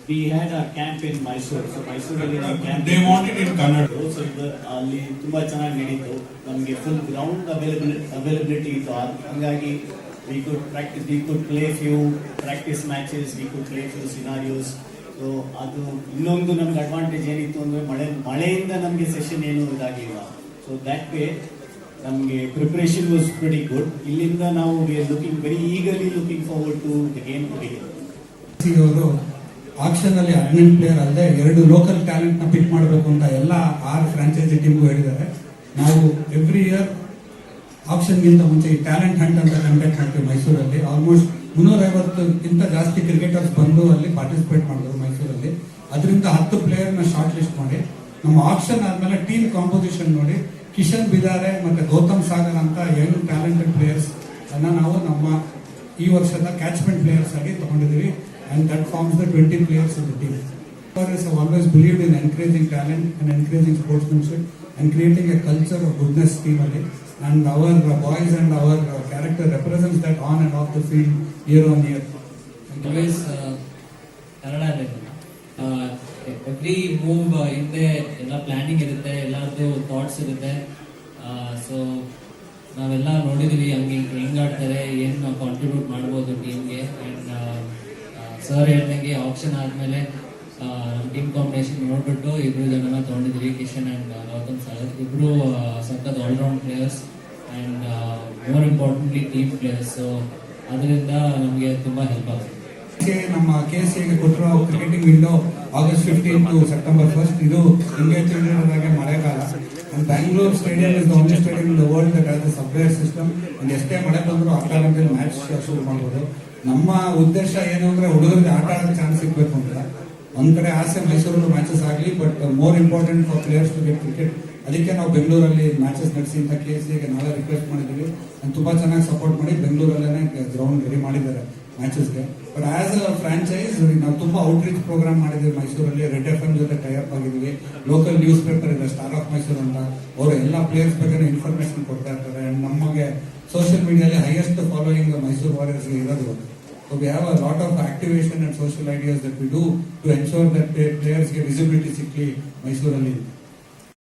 we had a camp in Mysore. So Mysore ಅಲ್ಲಿ ನಾವು camp they wanted in Kannada. So ಅಲ್ಲಿ ತುಂಬಾ ಚೆನ್ನಾಗಿ ನಡೀತು. ನಮಗೆ ಫುಲ್ ಗ್ರೌಂಡ್ ಅವೈಲಬಿಲಿಟಿ ಇತ್ತು. ಹಾಗಾಗಿ we could play few practice matches, we could play few scenarios. So ಅದು ಇನ್ನೊಂದು ನಮ್ಗೆ ಅಡ್ವಾಂಟೇಜ್ ಏನಿತ್ತು ಅಂದರೆ ಮಳೆಯಿಂದ ನಮಗೆ ಸೆಷನ್ ಏನು ಇದಾಗಿಲ್ಲ. ಸೊ ದ್ಯಾಟ್ ವೇ ನಮಗೆ ಪ್ರಿಪರೇಷನ್ ವಾಸ್ ಪ್ರಿಟಿ ಗುಡ್. ಇಲ್ಲಿಂದ ನಾವು we are looking very eagerly looking forward to the game today. ಅವರು ಆಕ್ಷನ್ ಅಲ್ಲಿ 18 ಪ್ಲೇಯರ್ ಅಲ್ಲದೆ 2 ಲೋಕಲ್ ಟ್ಯಾಲೆಂಟ್ ನ ಪಿಕ್ ಮಾಡಬೇಕು ಅಂತ ಎಲ್ಲ 6 ಫ್ರಾಂಚೈಸಿ ಟೀಮ್ಗೂ ಹೇಳಿದ್ದಾರೆ. ನಾವು ಎವ್ರಿ ಇಯರ್ ಆಕ್ಷನ್ ಗಿಂತ ಮುಂಚೆ ಈ ಟ್ಯಾಲೆಂಟ್ ಹಂಟ್ ಅಂತ ಕಂಡಕ್ಟ್ ಮಾಡ್ತೀವಿ ಮೈಸೂರಲ್ಲಿ. ಆಲ್ಮೋಸ್ಟ್ 350ಕ್ಕಿಂತ ಜಾಸ್ತಿ ಕ್ರಿಕೆಟರ್ಸ್ ಬಂದು ಅಲ್ಲಿ ಪಾರ್ಟಿಸಿಪೇಟ್ ಮಾಡಿದ್ರು ಮೈಸೂರಲ್ಲಿ. ಅದರಿಂದ 10 ಪ್ಲೇಯರ್ ನ ಶಾರ್ಟ್ ಲಿಸ್ಟ್ ಮಾಡಿ ನಮ್ಮ ಆಕ್ಷನ್ ಆದ್ಮೇಲೆ ಟೀಮ್ ಕಾಂಪೋಸಿಷನ್ ನೋಡಿ ಕಿಶನ್ ಬಿದಾರೆ ಮತ್ತೆ ಗೌತಮ್ ಸಾಗರ್ ಅಂತ ಯಂಗ್ ಟ್ಯಾಲೆಂಟೆಡ್ ಪ್ಲೇಯರ್ಸ್ ಅನ್ನ ನಾವು ನಮ್ಮ ಈ ವರ್ಷದ ಕ್ಯಾಚ್ಮೆಂಟ್ ಪ್ಲೇಯರ್ಸ್ ಆಗಿ ತಗೊಂಡಿದ್ದೀವಿ. and that forms the 20 players of the team. Players have always believed in encouraging talent and encouraging sportsmanship and creating a culture of goodness team alli, and our boys and our character represents that on and off the field year on year. Always Kannada every move ಹಿಂದೆ ಎಲ್ಲ planning ಇರುತ್ತೆ, ಎಲ್ಲರದ್ದು thoughts ಇರುತ್ತೆ. So ನಾವೆಲ್ಲ ನೋಡಿದೀವಿ ಹೆಂಗ್ ಆಡ್ತಾರೆ, ಏನು ನಾವು ಕಾಂಟ್ರಿಬ್ಯೂಟ್ ಮಾಡ್ಬೋದು ಟೀಮ್ಗೆ. ಆ್ಯಂಡ್ ಸರ್ ಹೇಳ್ದಂಗೆ ಆಪ್ಷನ್ ಆದಮೇಲೆ ಟೀಮ್ ಕಾಂಬಿನೇಷನ್ ನೋಡ್ಬಿಟ್ಟು 2 ಜನನ ತೊಗೊಂಡಿದ್ವಿ, ಕಿಶನ್ ಆ್ಯಂಡ್ ಗೌತಮ್ ಸಾಗರ್. ಇಬ್ಬರು ಸಖತ್ all-round players and more importantly team players. So ಅದರಿಂದ ನಮಗೆ ತುಂಬ ಹೆಲ್ಪ್ ಆಗುತ್ತೆ. ನಮ್ಮ KCAಗೆ ಕೊಟ್ಟಿರೋ cricketing window August 15 to September 1st. ಇದು ಇಂಡಿಯಾ ತಿಳಿದಾಗೆ ಮಳೆಗಾಲ. And Bangalore Stadium is the only stadium in the world that has a subway system. And ಎಷ್ಟೇ ಮಳೆ ಬಂದರೂ ಆಟ ಆಡೋದ್ರಲ್ಲಿ ಮ್ಯಾಚ್ ಶುರು ಮಾಡ್ಬೋದು. ನಮ್ಮ ಉದ್ದೇಶ ಏನು ಅಂದ್ರೆ ಹುಡುಗರಿಗೆ ಆಟ ಆಡೋಕ್ಕೆ ಚಾನ್ಸ್ ಸಿಗ್ಬೇಕು ಅಂತ. ಒಂದ್ ಕಡೆ ಆಸೆ ಮೈಸೂರಲ್ಲಿ ಮ್ಯಾಚಸ್ ಆಗಲಿ, but more important for players to get cricket. ಅದಕ್ಕೆ ನಾವು ಬೆಂಗಳೂರಲ್ಲಿ ಮ್ಯಾಚಸ್ ನಡೆಸಿ ಅಂತ KCAಗೆ ನಾವೇ ರಿಕ್ವೆಸ್ಟ್ ಮಾಡಿದ್ದೀವಿ. and ತುಂಬಾ ಚೆನ್ನಾಗಿ ಸಪೋರ್ಟ್ ಮಾಡಿ ಬೆಂಗಳೂರಲ್ಲೇ ಗ್ರೌಂಡ್ ರೆಡಿ ಮಾಡಿದ್ದಾರೆ ಮ್ಯಾಚಸ್ಗೆ. ಬಟ್ ಆಸ್ ಅ ಫ್ರಾಂಚೈಸ್ ನಾವು ತುಂಬಾ ಔಟ್ರೀಚ್ ಪ್ರೋಗ್ರಾಮ್ ಮಾಡಿದ್ದೀವಿ ಮೈಸೂರಲ್ಲಿ. ರೆಡ್ FM ಜೊತೆ ಟೈಅಪ್ ಆಗಿದ್ದೀವಿ. ಲೋಕಲ್ ನ್ಯೂಸ್ ಪೇಪರ್ ಇದೆ ಸ್ಟಾರ್ ಆಫ್ ಮೈಸೂರು ಅಂತ, ಅವರು ಎಲ್ಲ ಪ್ಲೇಯರ್ಸ್ ಬಗ್ಗೆ ಇನ್ಫಾರ್ಮೇಶನ್ ಕೊಡ್ತಾ ಇರ್ತಾರೆ. ಅಂಡ್ ನಮಗೆ ಸೋಷಿಯಲ್ ಮೀಡಿಯಾದಲ್ಲಿ ಹೈಯೆಸ್ಟ್ ಫಾಲೋಯಿಂಗ್ ಮೈಸೂರು ವಾರಿಯರ್ಸ್ ಇರೋದು. So we have a lot of activation and social ideas that we do to ensure that players get visibility ಸಿಕ್ಕಿ ಮೈಸೂರಲ್ಲಿ.